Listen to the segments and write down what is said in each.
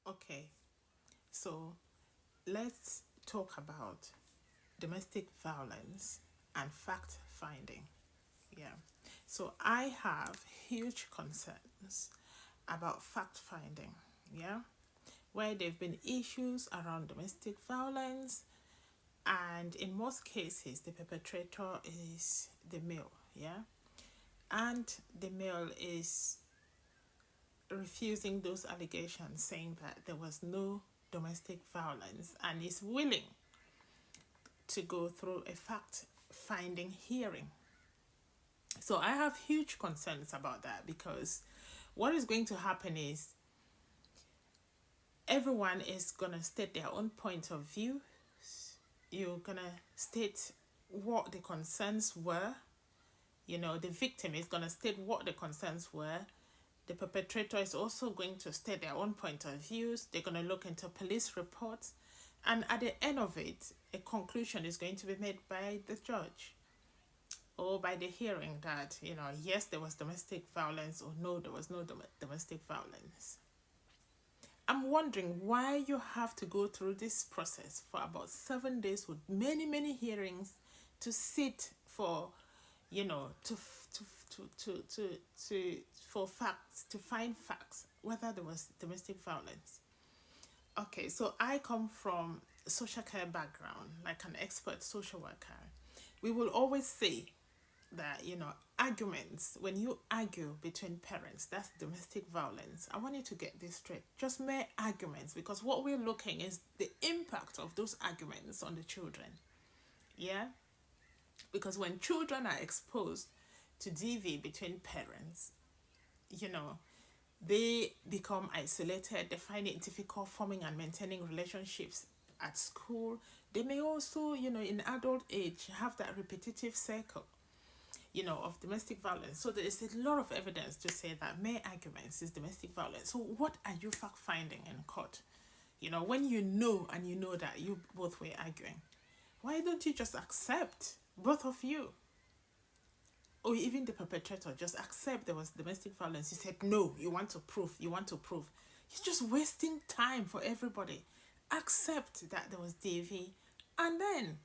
Okay, so let's talk about domestic violence and fact finding. Yeah. So I have huge concerns about fact finding. Yeah. Where there have been issues around domestic violence, and in most cases, the perpetrator is the male. Yeah. And the male is refusing those allegations, saying that there was no domestic violence and is willing to go through a fact finding hearing. So I have huge concerns about that because what is going to happen is everyone is going to state their own point of view. You're going to state what the concerns were. You know, the victim is going to state what the concerns were. The perpetrator is also going to state their own point of views. They're going to look into police reports. And at the end of it, a conclusion is going to be made by the judge or by the hearing that, you know, yes, there was domestic violence or no, there was no domestic violence. I'm wondering why you have to go through this process for about 7 days with many, many hearings to sit for, you know, for facts, to find facts, whether there was domestic violence. Okay, so I come from social care background, like an expert social worker. We will always say that, you know, arguments, when you argue between parents, that's domestic violence. I want you to get this straight. Just mere arguments, because what we're looking is the impact of those arguments on the children. Yeah? Because when children are exposed to DV between parents, you know, they become isolated, they find it difficult forming and maintaining relationships at school. They may also, you know, in adult age have that repetitive cycle, you know, of domestic violence. So there is a lot of evidence to say that mere arguments is domestic violence. So what are you fact finding in court? You know, when you know and you know that you both were arguing, why don't you just accept, both of you, or even the perpetrator, just accept there was domestic violence? You said no, you want to prove, You're just wasting time for everybody. Accept that there was DV and then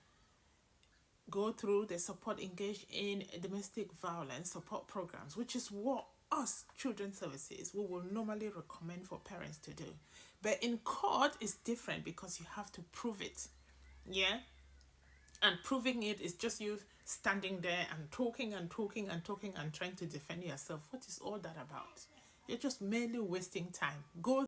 go through the support, engage in domestic violence support programs, which is what us children's services we will normally recommend for parents to do. But in court is different because you have to prove it. Yeah? And proving it is just you standing there and talking and talking and talking and trying to defend yourself. What is all that about? You're just merely wasting time. Go